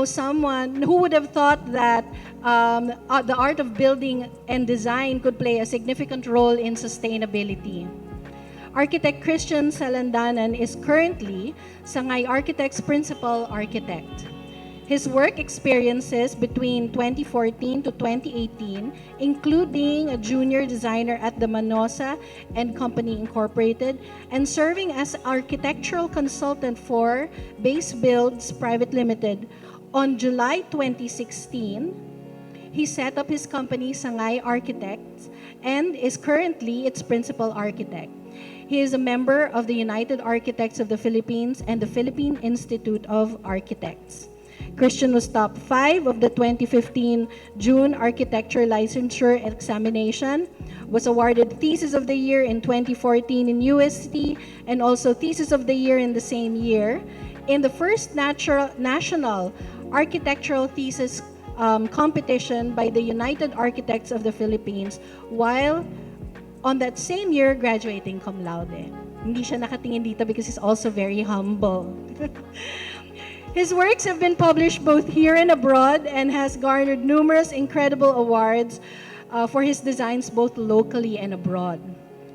Now, someone who would have thought that the art of building and design could play a significant role in sustainability. Architect Christian Salandanan is currently Sangay Architect's principal architect. His work experiences between 2014 to 2018 include being a junior designer at the Manosa and Company Incorporated and serving as architectural consultant for Base Builds Private Limited. On July 2016, he set up his company Sangay Architects and is currently its principal architect. He is a member of the United Architects of the Philippines and the Philippine Institute of Architects. Christian was top 5 of the 2015 June Architecture Licensure Examination, was awarded Thesis of the Year in 2014 in UST, and also Thesis of the Year in the same year. In the first national architectural thesis competition by the United Architects of the Philippines, while on that same year graduating cum laude. Hindi siya nakatingin dito because he's also very humble. His works have been published both here and abroad and has garnered numerous incredible awards for his designs both locally and abroad.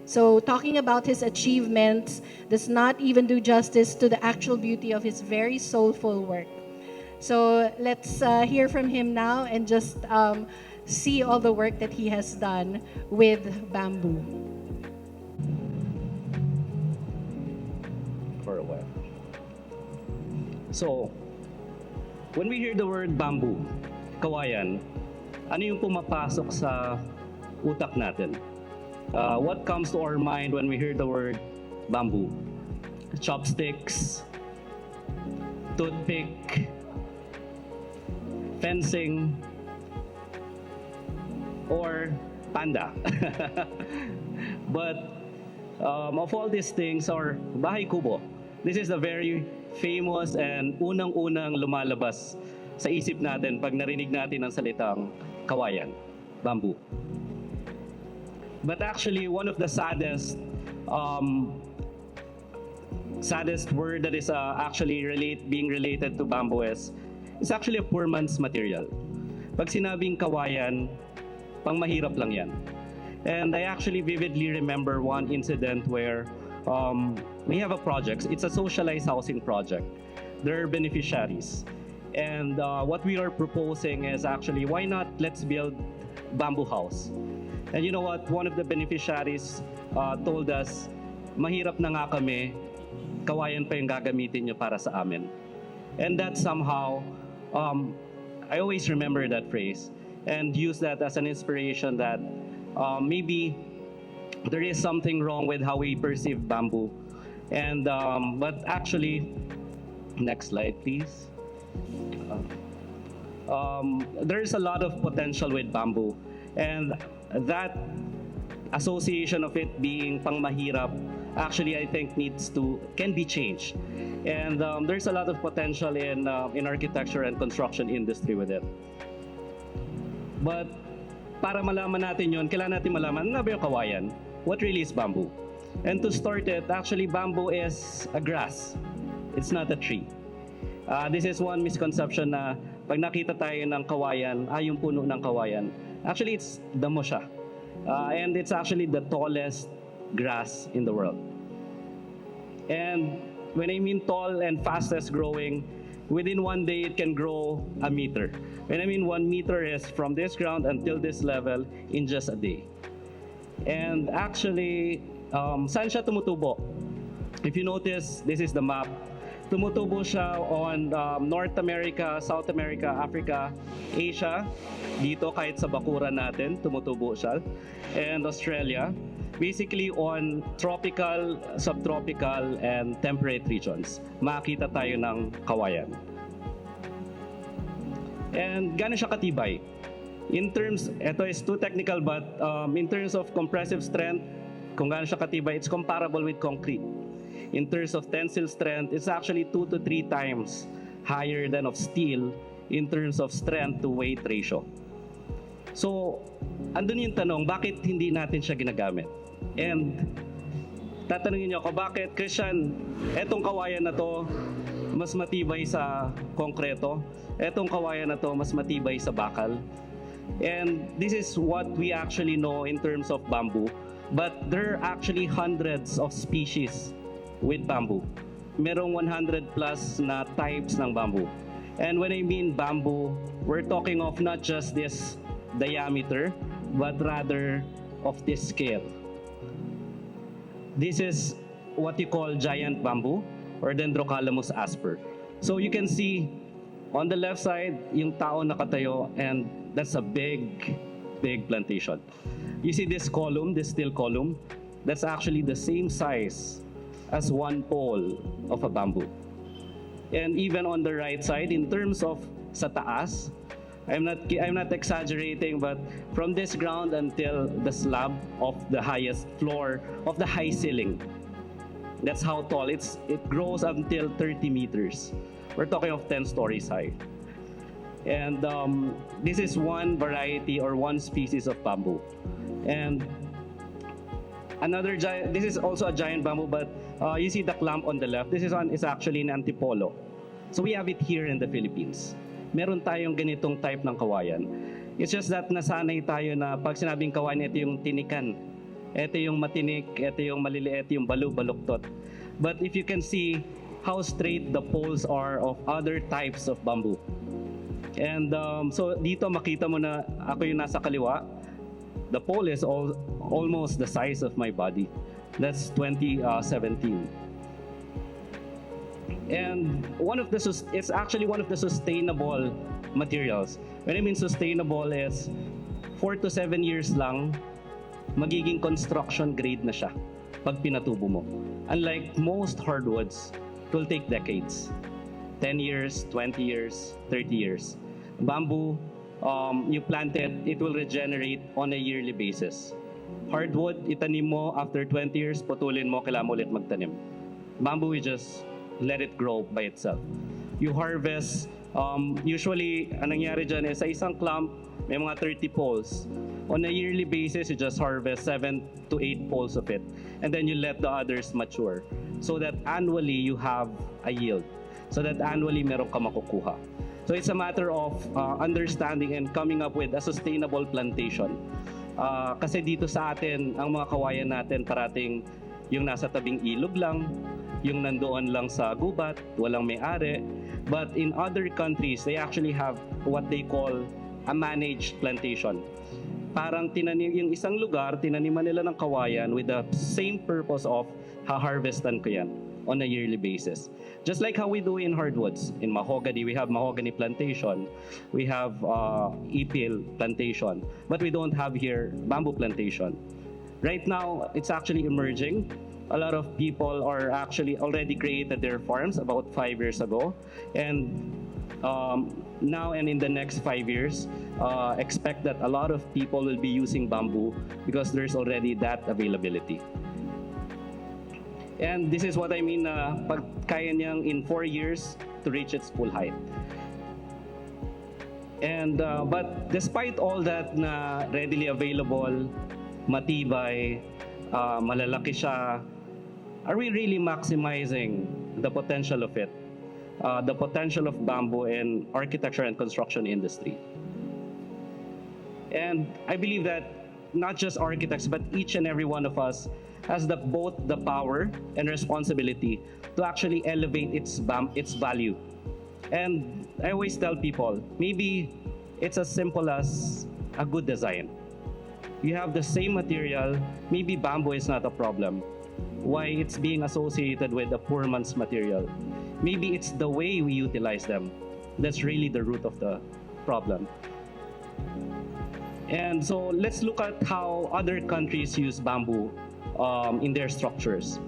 So talking about his achievements does not even do justice to the actual beauty of his very soulful work. So let's hear from him now and just see all the work that he has done with bamboo. For a while. So, when we hear the word bamboo, kawayan, ano yung pumapasok sa utak natin? What comes to our mind when we hear the word bamboo? Chopsticks, toothpick, fencing, or panda. But of all these things, or bahay kubo, this is a very famous and unang-unang lumalabas sa isip natin pag narinig natin ang salitang kawayan, bamboo. But actually, one of the saddest word that is actually being related to bamboo is actually a poor man's material. Pag sinabing kawayan, pang mahirap lang yan. And I actually vividly remember one incident where we have a project. It's a socialized housing project. There are beneficiaries. And what we are proposing is actually, why not let's build bamboo house? And you know what? One of the beneficiaries told us, mahirap na nga kami, kawayan pa yung gagamitin nyo para sa amin. And that somehow, I always remember that phrase and use that as an inspiration that maybe there is something wrong with how we perceive bamboo. And but actually, next slide please. There is a lot of potential with bamboo, and that association of it being pangmahirap actually I think can be changed. And there's a lot of potential in architecture and construction industry with it. But para malaman natin yun, kailangan natin malaman, ano ba yung kawayan? What really is bamboo? And to start it, actually bamboo is a grass. It's not a tree. This is one misconception na pag nakita tayo ng kawayan, yung puno ng kawayan. Actually, it's damo siya. And it's actually the tallest grass in the world. And when I mean tall and fastest growing, within one day it can grow a meter. When I mean 1 meter is from this ground until this level in just a day. And actually, saan siya tumutubo? If you notice, this is the map. Tumutubo siya on North America, South America, Africa, Asia. Dito kahit sa bakuran natin, tumutubo siya. And Australia. Basically on tropical, subtropical, and temperate regions. Makita tayo ng kawayan. And gano'n siya katibay? In terms, ito is too technical, but in terms of compressive strength, kung gano'n siya katibay, it's comparable with concrete. In terms of tensile strength, it's actually 2 to 3 times higher than of steel in terms of strength to weight ratio. So, andun yung tanong, bakit hindi natin siya ginagamit? And tatanungin niyo ako, bakit, Christian, etong kawayan na to, mas matibay sa konkreto. Etong kawayan na to, mas matibay sa bakal. And this is what we actually know in terms of bamboo. But there are actually hundreds of species with bamboo. Merong 100 plus na types ng bamboo. And when I mean bamboo, we're talking of not just this diameter, but rather of this scale. This is what you call giant bamboo or Dendrocalamus asper. So you can see on the left side, yung tao nakatayo, and that's a big plantation. You see this column, this steel column, that's actually the same size as one pole of a bamboo. And even on the right side, in terms of sa taas, I'm not exaggerating, but from this ground until the slab of the highest floor of the high ceiling, that's how tall it grows until 30 meters. We're talking of 10 stories high. And this is one variety or one species of bamboo. And another giant, this is also a giant bamboo, but you see the clump on the left. This is actually an antipolo. So we have it here in the Philippines. Meron tayong ganitong type ng kawayan. It's just that nasanay tayo na pag sinabing kawayan, ito yung tinikan. Ito yung matinik, ito yung maliliit, yung baluktot. But if you can see how straight the poles are of other types of bamboo. And so dito makita mo na ako yung nasa kaliwa. The pole is almost the size of my body. That's 2017. And it's actually one of the sustainable materials. When I mean sustainable is 4 to 7 years lang, magiging construction grade na siya pag pinatubo mo. Unlike most hardwoods, it will take decades. 10 years, 20 years, 30 years. Bamboo, you plant it will regenerate on a yearly basis. Hardwood, itanim mo, after 20 years, putulin mo, kailangan mo ulit magtanim. Bamboo, you just let it grow by itself. You harvest, usually, ang nangyari dyan is sa isang clump, may mga 30 poles. On a yearly basis, you just harvest 7 to 8 poles of it. And then you let the others mature. So that annually, you have a yield. So that annually, meron ka makukuha. So it's a matter of understanding and coming up with a sustainable plantation. Kasi dito sa atin, ang mga kawayan natin parating yung nasa tabing ilog lang, yung nandoon lang sa gubat, walang may-ari. But in other countries, they actually have what they call a managed plantation. Parang yung isang lugar, tinaniman nila ng kawayan with the same purpose of ha-harvestan ko yan on a yearly basis. Just like how we do in hardwoods. In mahogany, we have mahogany plantation. We have ipil plantation. But we don't have here bamboo plantation. Right now, it's actually emerging. A lot of people are actually already created their farms about 5 years ago. And now and in the next 5 years, expect that a lot of people will be using bamboo because there's already that availability. And this is what I mean na pag kaya niyang in 4 years to reach its full height. And but despite all that na readily available, matibay, malalaki siya, are we really maximizing the potential of it? The potential of bamboo in architecture and construction industry. And I believe that not just architects, but each and every one of us has both the power and responsibility to actually elevate its value. And I always tell people, maybe it's as simple as a good design. You have the same material, maybe bamboo is not a problem. Why it's being associated with a poor man's material? Maybe it's the way we utilize them. That's really the root of the problem. And so let's look at how other countries use bamboo in their structures.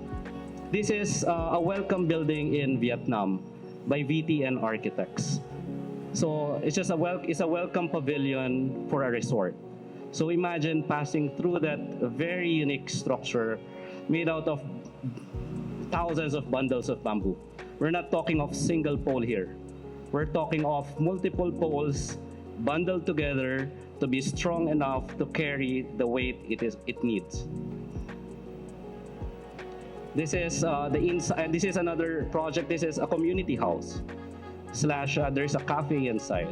This is a welcome building in Vietnam by VTN Architects. So it's a welcome pavilion for a resort. So imagine passing through that very unique structure made out of thousands of bundles of bamboo. We're not talking of single pole here. We're talking of multiple poles bundled together to be strong enough to carry the weight it needs. This is the inside. This is another project. This is a community house slash. There's a cafe inside,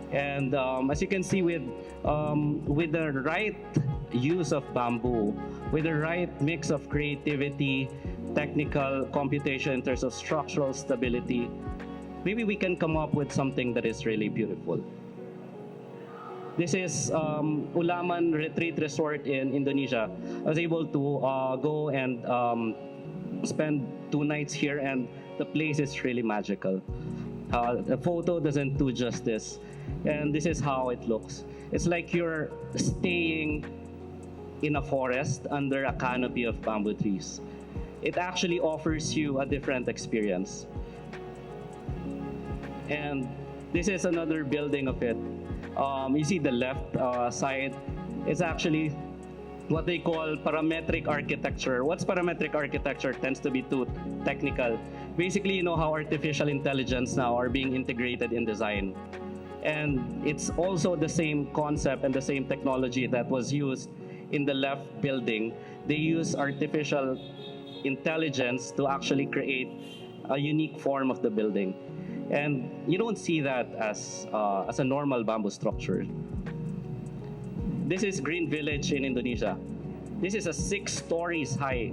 and as you can see, with the right use of bamboo, with the right mix of creativity, technical computation in terms of structural stability, maybe we can come up with something that is really beautiful. This is Ulaman Retreat Resort in Indonesia. I was able to go and spend 2 nights here, and the place is really magical. The photo doesn't do justice, and this is how it looks. It's like you're staying in a forest under a canopy of bamboo trees. It actually offers you a different experience. And this is another building of it. You see the left side, it's actually what they call parametric architecture. What's parametric architecture? Tends to be too technical. Basically, you know how artificial intelligence now are being integrated in design. And it's also the same concept and the same technology that was used in the left building. They use artificial intelligence to actually create a unique form of the building. And you don't see that as a normal bamboo structure. This is Green Village in Indonesia. This is a 6 stories high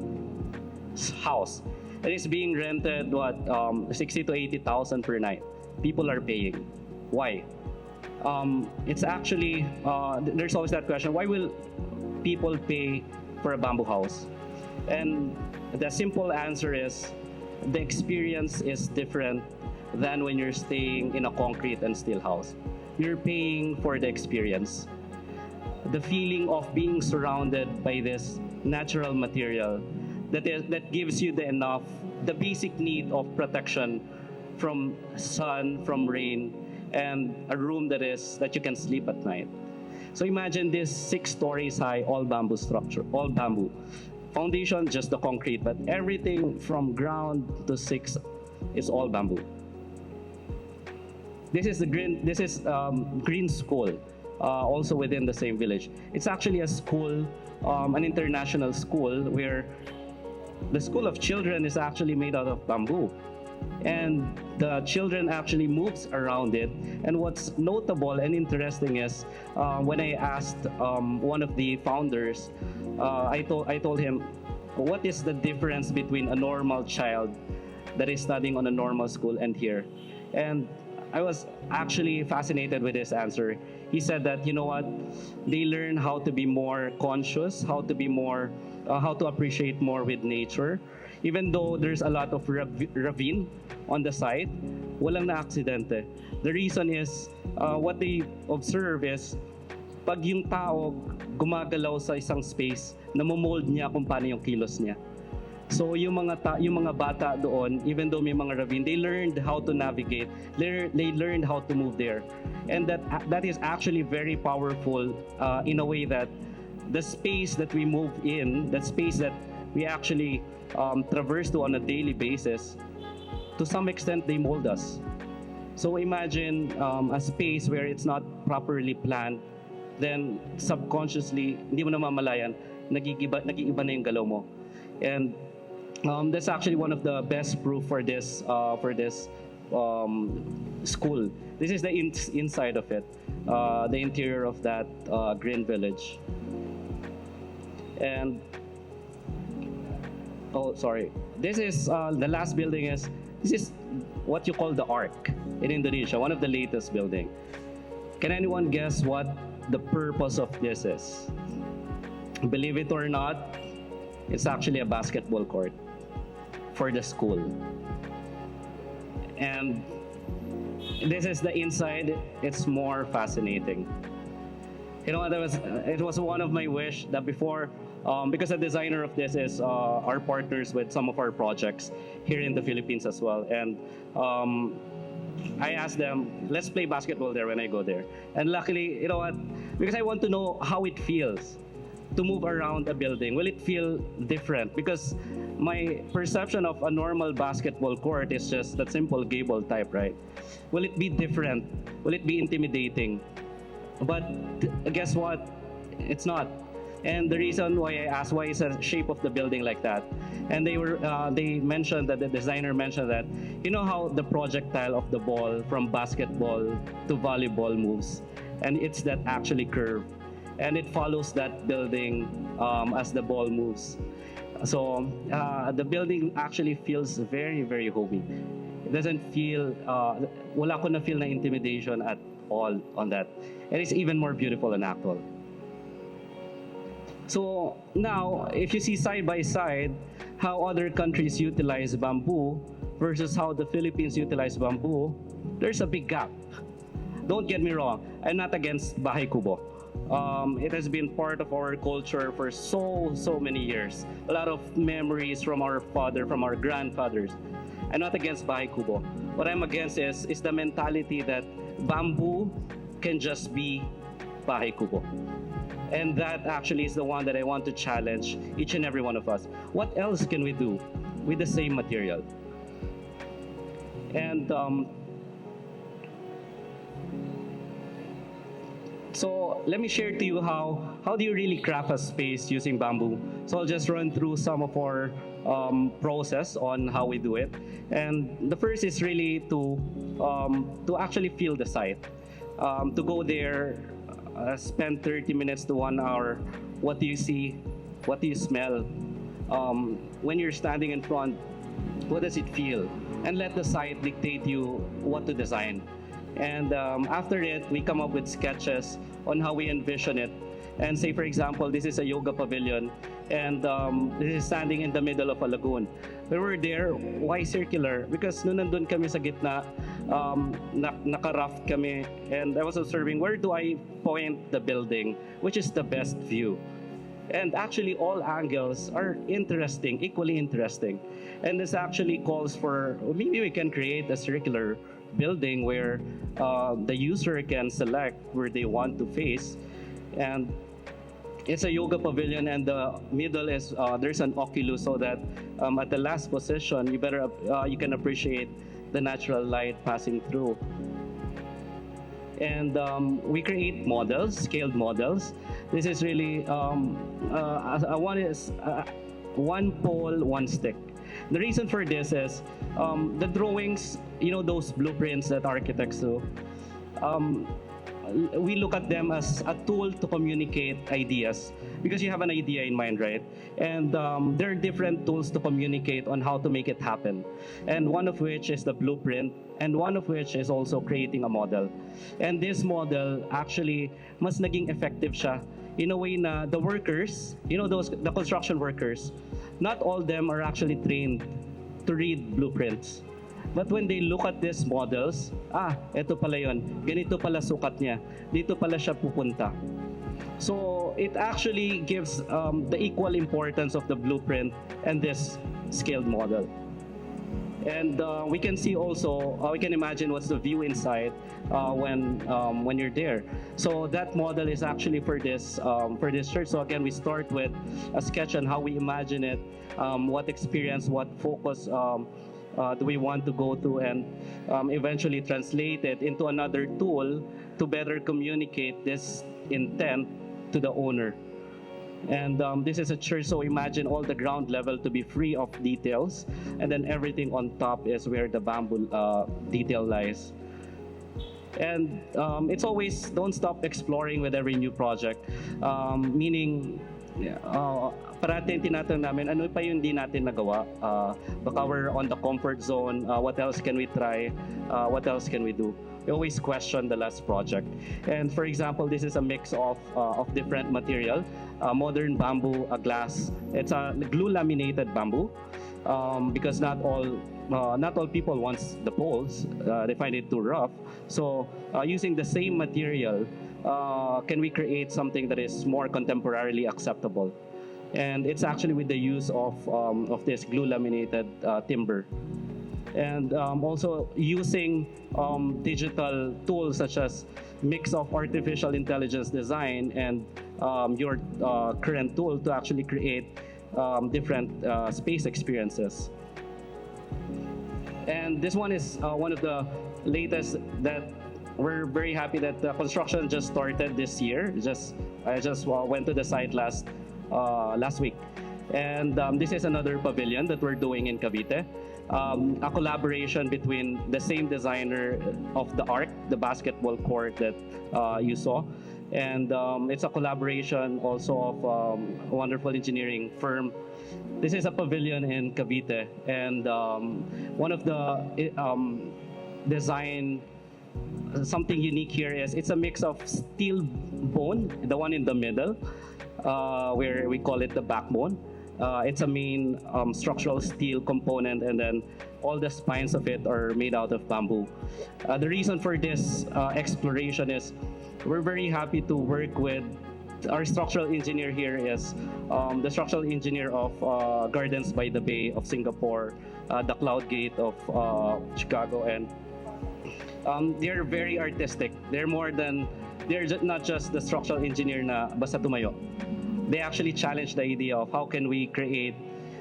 house. It is being rented 60 to 80,000 per night. People are paying. Why? It's actually there's always that question: why will people pay for a bamboo house? And the simple answer is the experience is different than when you're staying in a concrete and steel house. You're paying for the experience. The feeling of being surrounded by this natural material that gives you the basic need of protection from sun, from rain, and a room that you can sleep at night. So imagine this 6 stories high, all bamboo structure, all bamboo. Foundation, just the concrete, but everything from ground to 6 is all bamboo. This is Green School, also within the same village. It's actually a school, an international school where the school of children is actually made out of bamboo. And the children actually moves around it. And what's notable and interesting is when I asked one of the founders, I told him, what is the difference between a normal child that is studying on a normal school and here? And I was actually fascinated with his answer. He said that, you know what, they learn how to be more conscious, how to appreciate more with nature. Even though there's a lot of ravine on the side, walang na-aksidente. The reason is, what they observe is, pag yung tao gumagalaw sa isang space, namomold niya kung paano yung kilos niya. So yung mga bata doon, even though may mga ravine, they learned how to navigate. They learned how to move there, and that is actually very powerful in a way that the space that we move in, that space that we actually traverse to on a daily basis, to some extent they mold us. So imagine a space where it's not properly planned, then subconsciously hindi mo namamalayan, nag-iiba na yung galaw mo. And that's actually one of the best proof for this school. This is the inside of it, the interior of that green village. And this is the last building. This is what you call the Arc in Indonesia, one of the latest building. Can anyone guess what the purpose of this is? Believe it or not, it's actually a basketball court for the school. And this is the inside. It's more fascinating. You know, it was one of my wish that before, because the designer of this is our partners with some of our projects here in the Philippines as well. And I asked them, let's play basketball there when I go there. And luckily, you know what, because I want to know how it feels to move around a building. Will it feel different? Because my perception of a normal basketball court is just that simple gable type, right? Will it be different? Will it be intimidating? But guess what? It's not. And the reason why I asked why is the shape of the building like that, and they mentioned that the designer mentioned that, you know how the projectile of the ball from basketball to volleyball moves, and it's that actually curve, and it follows that building as the ball moves. So the building actually feels very, very homey. It doesn't feel, wala ko na feel na intimidation at all on that. And it's even more beautiful and actual. So now, if you see side by side how other countries utilize bamboo versus how the Philippines utilize bamboo, there's a big gap. Don't get me wrong, I'm not against bahay kubo. It has been part of our culture for so many years. A lot of memories from our father, from our grandfathers. I'm not against bahay kubo. What I'm against is the mentality that bamboo can just be bahay kubo. And that actually is the one that I want to challenge each and every one of us. What else can we do with the same material? And so let me share to you how do you really craft a space using bamboo. So I'll just run through some of our process on how we do it. And the first is really to actually feel the site, to go there, spend 30 minutes to 1 hour. What do you see? What do you smell? When you're standing in front, what does it feel? And let the site dictate you what to design. And after it, we come up with sketches on how we envision it. And say, for example, this is a yoga pavilion, and this is standing in the middle of a lagoon. When we're there, why circular? Because nung nandun kami sa gitna, naka-raft kami, and I was observing, where do I point the building, which is the best view? And actually, all angles are interesting, equally interesting. And this actually calls for, maybe we can create a circular building where the user can select where they want to face. And it's a yoga pavilion, and the middle is there's an oculus, so that at the last position you can appreciate the natural light passing through. And we create models, scaled models. This is really one pole, one stick. The reason for this is the drawings, you know, those blueprints that architects do. We look at them as a tool to communicate ideas, because you have an idea in mind, right? And there are different tools to communicate on how to make it happen. And one of which is the blueprint, and one of which is also creating a model. And this model actually mas naging effective siya in a way na the workers, you know, the construction workers, not all of them are actually trained to read blueprints. But when they look at these models, eto pala yun, ganito pala sukat niya, dito pala siya pupunta. So it actually gives the equal importance of the blueprint and this scaled model. And we can see also, we can imagine what's the view inside when you're there. So that model is actually for this church. So again, we start with a sketch on how we imagine it, what experience, what focus do we want to go to, and eventually translate it into another tool to better communicate this intent to the owner. And this is a church, so imagine all the ground level to be free of details, and then everything on top is where the bamboo detail lies. And it's always, don't stop exploring with every new project, meaning parating tinatanong namin, ano pa yung di natin nagawa? Baka we're on the comfort zone, what else can we try? What else can we do? We always question the last project. And for example, this is a mix of different material, modern bamboo, a glass. It's a glue laminated bamboo, because not all people want the poles. They find it too rough. So using the same material, can we create something that is more contemporarily acceptable? And it's actually with the use of this glue laminated timber. And also using digital tools such as mix of artificial intelligence design and your current tool to actually create different space experiences. And this one is one of the latest that we're very happy that the construction just started this year. I just went to the site last week, and this is another pavilion that we're doing in Cavite. A collaboration between the same designer of the arc, the basketball court that you saw, and it's a collaboration also of a wonderful engineering firm. This is a pavilion in Cavite, and one of the design something unique here is it's a mix of steel bone, the one in the middle, where we call it the backbone. It's a main structural steel component, and then all the spines of it are made out of bamboo. The reason for this exploration is we're very happy to work with our structural engineer here is the structural engineer of Gardens by the Bay of Singapore, the Cloud Gate of Chicago, and they're very artistic. Not just the structural engineer na basta tumayo. They actually challenge the idea of how can we create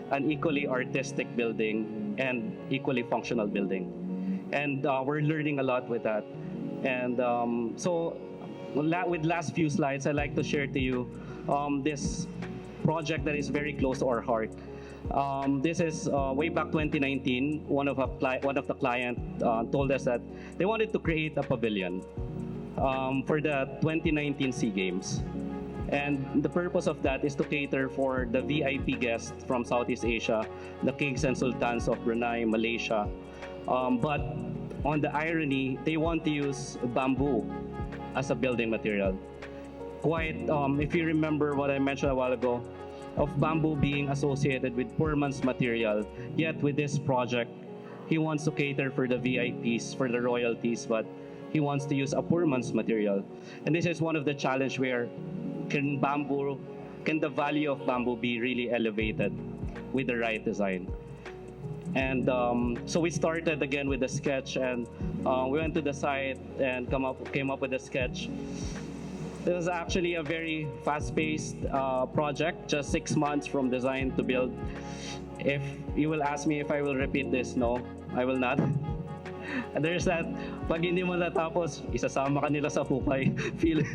an equally artistic building and equally functional building. And we're learning a lot with that. And with last few slides, I'd like to share to you this project that is very close to our heart. This is way back 2019. One of the client told us that they wanted to create a pavilion for the 2019 SEA Games. And the purpose of that is to cater for the VIP guests from Southeast Asia, the kings and sultans of Brunei, Malaysia. But on the irony, they want to use bamboo as a building material. Quite, if you remember what I mentioned a while ago, of bamboo being associated with poor man's material, yet with this project, he wants to cater for the VIPs, for the royalties, but he wants to use a poor man's material. And this is one of the challenge where can the value of bamboo be really elevated with the right design? And so we started again with the sketch, and we went to the site and came up with a sketch. This was actually a very fast-paced project, just 6 months from design to build. If you will ask me if I will repeat this, no, I will not. And there's that, pag hindi mo natapos, isasama ka nila sa hukay feel.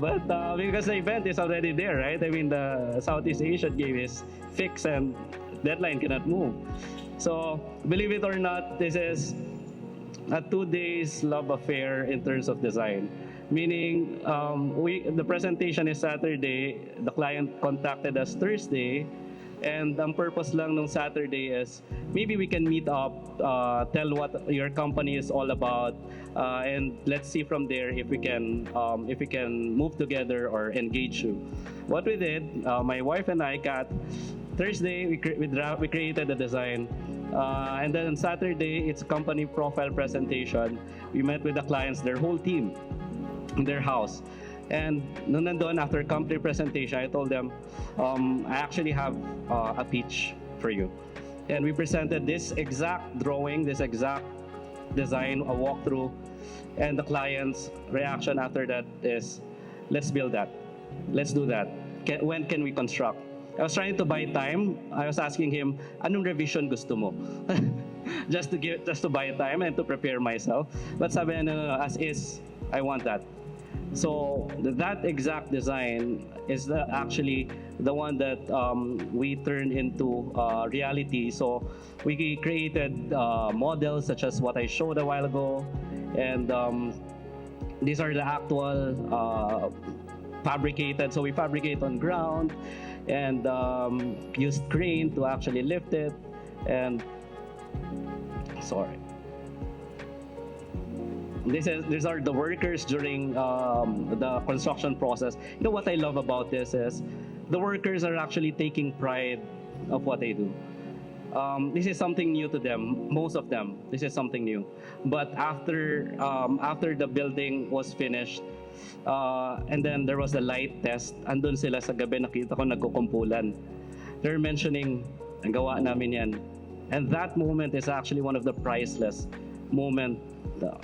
But because the event is already there, right? I mean, the Southeast Asian game is fixed and deadline cannot move. So, believe it or not, this is a 2 days love affair in terms of design. Meaning, the presentation is Saturday, the client contacted us Thursday, and ang purpose lang nung Saturday is maybe we can meet up, tell what your company is all about, and let's see from there if we can move together or engage you. What we did, my wife and I, Kat, Thursday we created the design, and then on Saturday it's a company profile presentation. We met with the clients, their whole team, in their house. And nung nandun, after company presentation, I told them, I actually have a pitch for you. And we presented this exact drawing, this exact design, a walkthrough, and the client's reaction after that is, let's build that. Let's do that. When can we construct? I was trying to buy time. I was asking him, anong revision gusto mo? just to buy time and to prepare myself. But sabi niya, no, as is, I want that. So that exact design is actually the one that we turned into reality. So we created models such as what I showed a while ago, and these are the actual fabricated. So we fabricate on ground and used crane to actually lift it. And sorry. These are the workers during the construction process. You know what I love about this is the workers are actually taking pride of what they do. This is something new to them, most of them. This is something new. But after the building was finished, and then there was the light test, andun sila sa gabi, nakita ko nagkukumpulan. They're mentioning, ang gawa namin yan. And that moment is actually one of the priceless moment,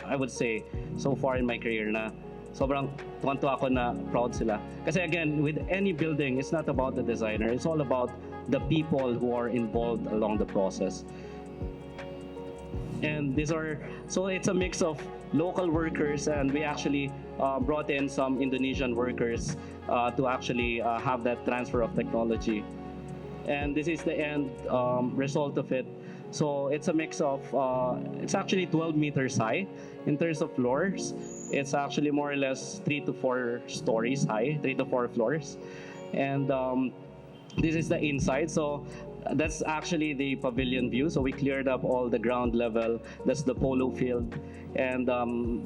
I would say, so far in my career, na sobrang tuwan-tuwa ako na proud sila. Kasi again, with any building, it's not about the designer. It's all about the people who are involved along the process. And these are, so it's a mix of local workers, and we actually brought in some Indonesian workers to actually have that transfer of technology. And this is the end result of it. So it's a mix of, it's actually 12 meters high. In terms of floors, it's actually more or less 3 to 4 stories high, 3 to 4 floors. And this is the inside. So that's actually the pavilion view. So we cleared up all the ground level. That's the polo field. And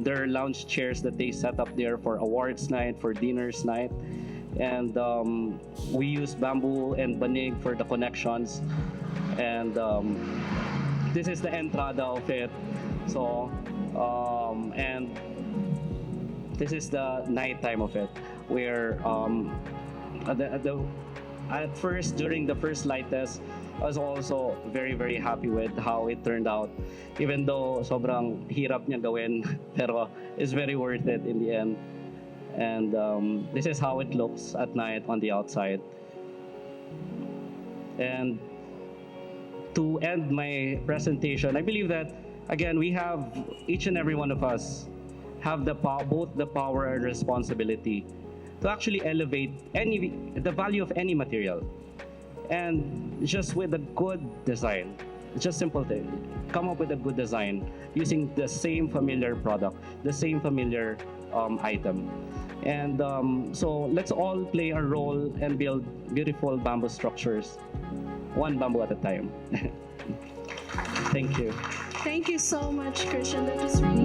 there are lounge chairs that they set up there for awards night, for dinners night. And we use bamboo and banig for the connections. And this is the entrada of it. So, and this is the nighttime of it, where at first, during the first light test, I was also very, very happy with how it turned out. Even though sobrang hirap niya gawin, pero it's very worth it in the end. And this is how it looks at night on the outside. And to end my presentation, I believe that, again, we have, each and every one of us have both the power and responsibility to actually elevate the value of any material. And just with a good design, just simple thing, come up with a good design using the same familiar product, the same familiar item. And so let's all play a role and build beautiful bamboo structures, one bamboo at a time. Thank you. Thank you so much, Christian. That was really